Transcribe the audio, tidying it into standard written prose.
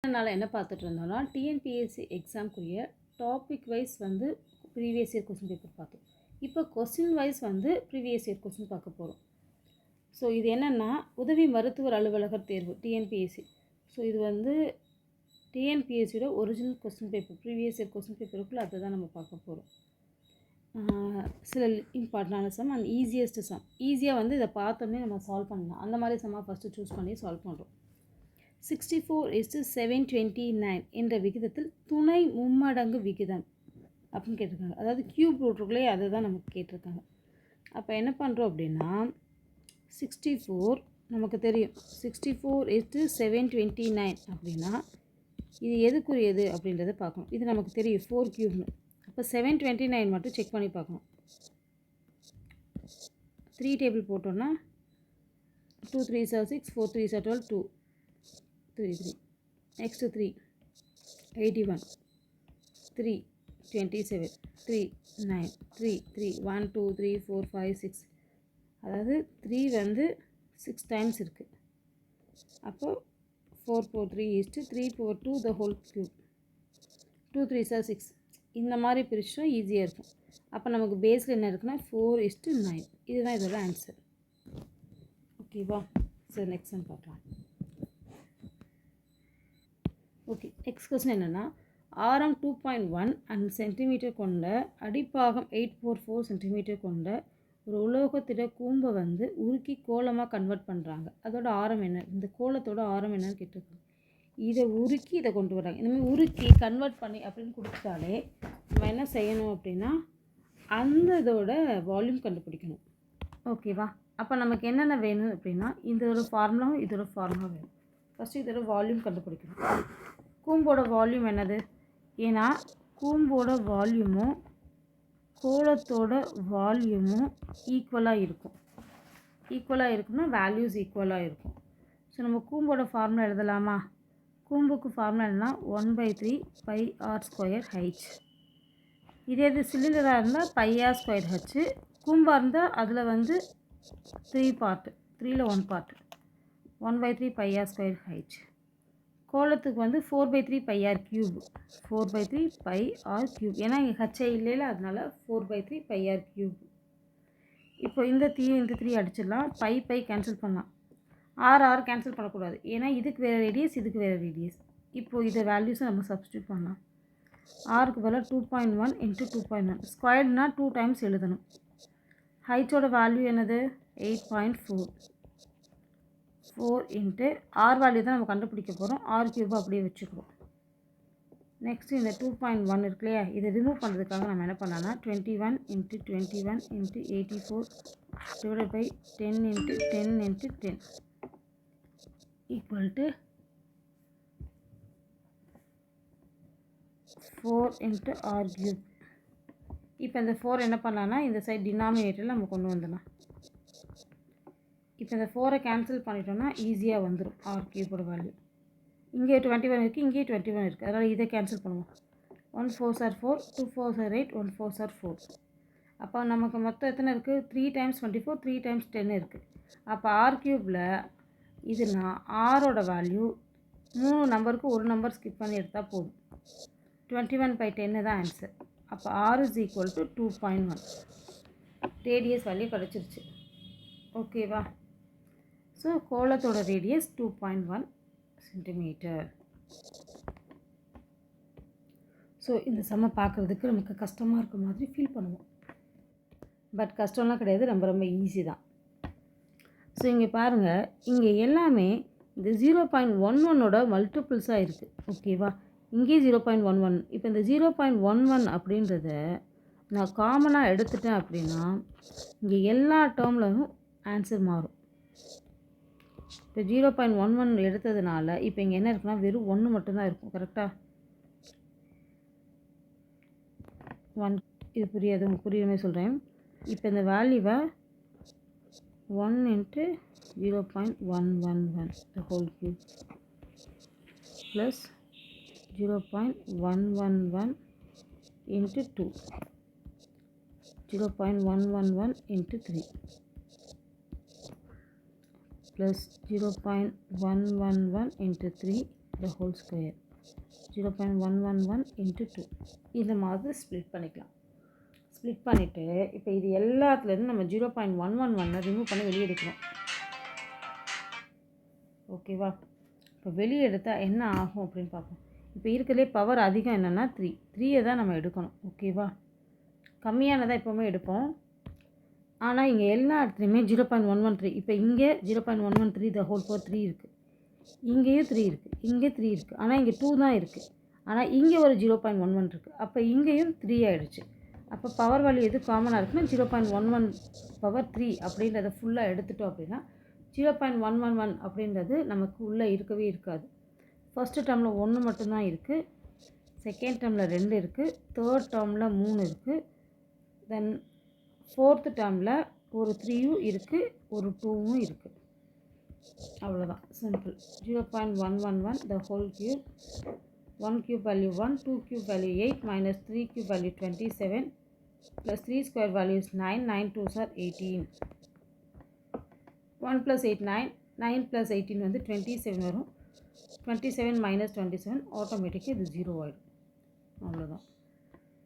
அதனால் என்ன பார்த்துட்டு இருந்தோம்னா டிஎன்பிஎஸ்சி எக்ஸாம்க்குரிய டாபிக் வைஸ் வந்து ப்ரீவியஸ் இயர் கொஸ்டின் பேப்பர் பார்த்தோம். இப்போ கொஸ்டின் வைஸ் வந்து ப்ரீவியஸ் இயர் கொஸ்டின் பார்க்க போகிறோம். ஸோ இது என்னென்னா உதவி மருத்துவர் அலுவலகர் தேர்வு டிஎன்பிஎஸ்சி. ஸோ இது வந்து டிஎன்பிஎஸ்சியோட original question paper previous year question பேப்பருக்குள்ளே அதை தான் நம்ம பார்க்க போகிறோம். சில இம்பார்ட்டண்டான சம் அண்ட் ஈஸியஸ்ட் சம். ஈஸியாக வந்து இதை பார்த்தோன்னே நம்ம சால்வ் பண்ணலாம். அந்த மாதிரி சம்மாக ஃபஸ்ட்டு சூஸ் பண்ணி சால்வ் பண்ணுறோம். 64:729 என்ற விகிதத்தில் துணை மும்மடங்கு விகிதம் அப்படின்னு கேட்டிருக்காங்க. அதாவது கியூப் ரூட்ருக்குள்ளே அதை தான் நமக்கு கேட்டிருக்காங்க. அப்போ என்ன பண்ணுறோம் அப்படின்னா 64 நமக்கு தெரியும் 64:729 அப்படின்னா இது எதுக்குரியது அப்படின்றத பார்க்கணும். இது நமக்கு தெரியும் 4 கியூப்னு. அப்போ 729 மட்டும் செக் பண்ணி பார்க்கணும். 3 டேபிள் போட்டோன்னா 2 3s are 6, 4 3s are 12, 2 3 3. Next 3 81, 3 27, 3 9, 3 3 1 2 3 4 5 6. அதாவது 3 வந்து 6 டைம்ஸ் இருக்குது. அப்போ 4 4 3 is 3 4 2 the whole cube. 2 3s are 6. இந்த மாதிரி பிரிச்சா ஈஸியாக இருக்கும். அப்போ நமக்கு பேஸில் என்ன இருக்குன்னா 4:9. இதுதான் இதோட ஆன்சர். ஓகேவா? சரி, நெக்ஸ்ட் சம் பார்க்கலாம். ஓகே, நெக்ஸ்ட் கொஸ்டின் என்னென்னா ஆரம் 2.1 அண்ட் சென்டிமீட்டர் கொண்ட அடிப்பாகம் 844 சென்டிமீட்டர் கொண்ட ஒரு உலோகத்திட கூம்பை வந்து உருக்கி கோலமாக கன்வெர்ட் பண்ணுறாங்க. அதோட ஆரம் என்ன? இந்த கோலத்தோட ஆரம் என்னன்னு கேட்டிருக்காங்க. இதை உருக்கி இதை கொண்டு வராங்க. இந்தமாதிரி உருக்கி கன்வெர்ட் பண்ணி அப்படின்னு கொடுத்தாலே நம்ம என்ன செய்யணும் அப்படின்னா அந்த இதோட வால்யூம் கண்டுபிடிக்கணும். ஓகேவா? அப்போ நமக்கு என்னென்ன வேணும் அப்படின்னா இதோட ஃபார்முலாவும் இதோட ஃபார்முலா வேணும். ஃபஸ்ட்டு இதோட வால்யூம் கண்டுபிடிக்கணும். கூம்போட வால்யூம் என்னது? ஏன்னா கூம்போட வால்யூமும் கோலத்தோட வால்யூமும் ஈக்குவலாக இருக்கும். ஈக்குவலாக இருக்குன்னா வேல்யூஸ் ஈக்குவலாக இருக்கும். ஸோ நம்ம கூம்போட ஃபார்முலா எழுதலாமா? கூம்புக்கு ஃபார்முலா என்னன்னா 1/3 πr² h. இதே இது சிலிண்டராக இருந்தால் πr² h. கூம்பாக இருந்தால் அதில் வந்து 3 பார்ட்டு, 3ல் 1 பார்ட் 1/3 πr² h. கோலத்துக்கு வந்து 4/3 πr³. 4/3 πr³. ஏன்னா இங்கே ஹச்சே இல்லைல்ல, அதனால 4/3 πr³. இப்போ இந்த 3 அடிச்சிடலாம். பை கேன்சல் பண்ணலாம். ஆர் கேன்சல் பண்ணக்கூடாது. ஏன்னா இதுக்கு வேறு ரேடியஸ், இதுக்கு வேறு ரேடியஸ். இப்போது இதை வேல்யூஸை நம்ம சப்ஸ்டியூட் பண்ணலாம். ஆருக்கு பதிலாக 2.1 × 2.1 ஸ்கொயர்ட்னா 2 டைம்ஸ் எழுதணும். ஹைட்டோட வேல்யூ என்னது? 8.4. 4 × ஆர் வேல்யூ தான் நம்ம கண்டுபிடிக்க போகிறோம். r³ அப்படியே வச்சுக்கிறோம். நெக்ஸ்ட் இந்த 2.1 இருக்கு இல்லையா, இதை ரிமூவ் பண்ணுறதுக்காக நம்ம என்ன பண்ணலாம்னா 21 × 21 × 84 / 10 × 10 × 10 equal to 4 × r³. இப்போ இந்த 4 என்ன பண்ணலான்னா இந்த சைட் டினாமினேட்டரில் நம்ம கொண்டு வந்துடலாம். இப்போ இந்த 4 கேன்சல் பண்ணிட்டோம்னா ஈஸியாக வந்துடும் r³ வேல்யூ. இங்கே 21 இருக்குது, இங்கே 21 இருக்குது. அதனால் இதை கேன்சல் பண்ணுவோம். 1 4s are 4, 2 4s are 8, 1 4s are 4. அப்போ நமக்கு மொத்தம் எத்தனை இருக்குது? 3 × 24, 3 × 10 இருக்குது. அப்போ r³ இதுனா ஆரோட வேல்யூ 3 நம்பருக்கு ஒரு நம்பர் ஸ்கிப் பண்ணி எடுத்தால் போதும். 21/10 தான் ஆன்சர். அப்போ r is equal to 2.1. Radius value கிடச்சிருச்சு. ஓகேவா? ஸோ கோலத்தோட ரேடியஸ் 2.1 சென்டிமீட்டர். ஸோ இந்த சம்மை பார்க்குறதுக்கு நமக்கு கஷ்டமாக இருக்க மாதிரி ஃபீல் பண்ணுவோம். பட் கஷ்டம்லாம் கிடையாது, ரொம்ப ரொம்ப ஈஸி தான். ஸோ இங்கே பாருங்கள், இங்கே எல்லாமே இந்த 0.11ஓட மல்டிபிள்ஸாக இருக்குது. ஓகேவா? இங்கே 0.11. இப்போ இந்த 0.11 அப்படின்றத நான் காமனாக எடுத்துட்டேன் அப்படின்னா இங்கே எல்லா டேர்ம்லையும் ஆன்சர் மாறும். இப்போ 0.11 எடுத்ததுனால இப்போ இங்கே என்ன இருக்குன்னா வெறும் 1 மட்டும்தான் இருக்கும். கரெக்டாக? 1. இது புரியாது, உங்களுக்கு புரியுற மாதிரி சொல்கிறேன். இப்போ இந்த வேல்யூவை 1 × 0.111 the whole cube plus 0.111 into 2, 0.111 into 3 plus 0.111 into 3 the whole square 0.111 into 2 இந்த மாதிரி ஸ்ப்ளிட் பண்ணிக்கலாம். ஸ்ப்ளிட் பண்ணிவிட்டு இப்போ இது எல்லாத்துலேருந்து நம்ம 0.111 ரிமூவ் பண்ணி வெளியே எடுக்கிறோம். ஓகேவா? இப்போ வெளியே எடுத்தால் என்ன ஆகும் அப்படின்னு பார்ப்போம். இப்போ இருக்கிறதுலே பவர் அதிகம் என்னென்னா 3யை தான் நம்ம எடுக்கணும். ஓகேவா? கம்மியானதாக எப்போவுமே எடுப்போம். ஆனால் இங்கே எல்லா இடத்துலையுமே 0.113. இப்போ இங்கே 0.113 the whole power 3 இருக்குது. இங்கேயும் 3 இருக்குது, இங்கே 3 இருக்குது. ஆனால் இங்கே 2 தான் இருக்குது. ஆனால் இங்கே ஒரு 0.11 இருக்குது. அப்போ இங்கேயும் 3 ஆகிடுச்சு. அப்போ பவர் வேல்யூ எது காமனாக இருக்குன்னா 0.11 பவர் 3 அப்படின்றத ஃபுல்லாக எடுத்துட்டோம் அப்படின்னா 0.111 அப்படின்றது நமக்கு உள்ளே இருக்கவே இருக்காது. ஃபஸ்ட்டு டேர்மில் 1 மட்டும்தான் இருக்குது, செகண்ட் டேர்மில் 2 இருக்குது, தேர்ட் டேர்மில் 3 இருக்குது, தென் ஃபோர்த்து டேர்மில் ஒரு 3யும் இருக்குது, ஒரு 2வும் இருக்குது. அவ்வளோதான், simple. 0.111 the whole cube, 1 cube value 1, 2 cube value 8, minus 3 cube value 27, plus 3 square value is 9, 9 2s are 18. 1 plus 8 9, 9 plus 18 வந்து 27 வரும். 27 minus 27 ஆட்டோமேட்டிக்காக இது 0 ஆகிடும். அவ்வளோதான்.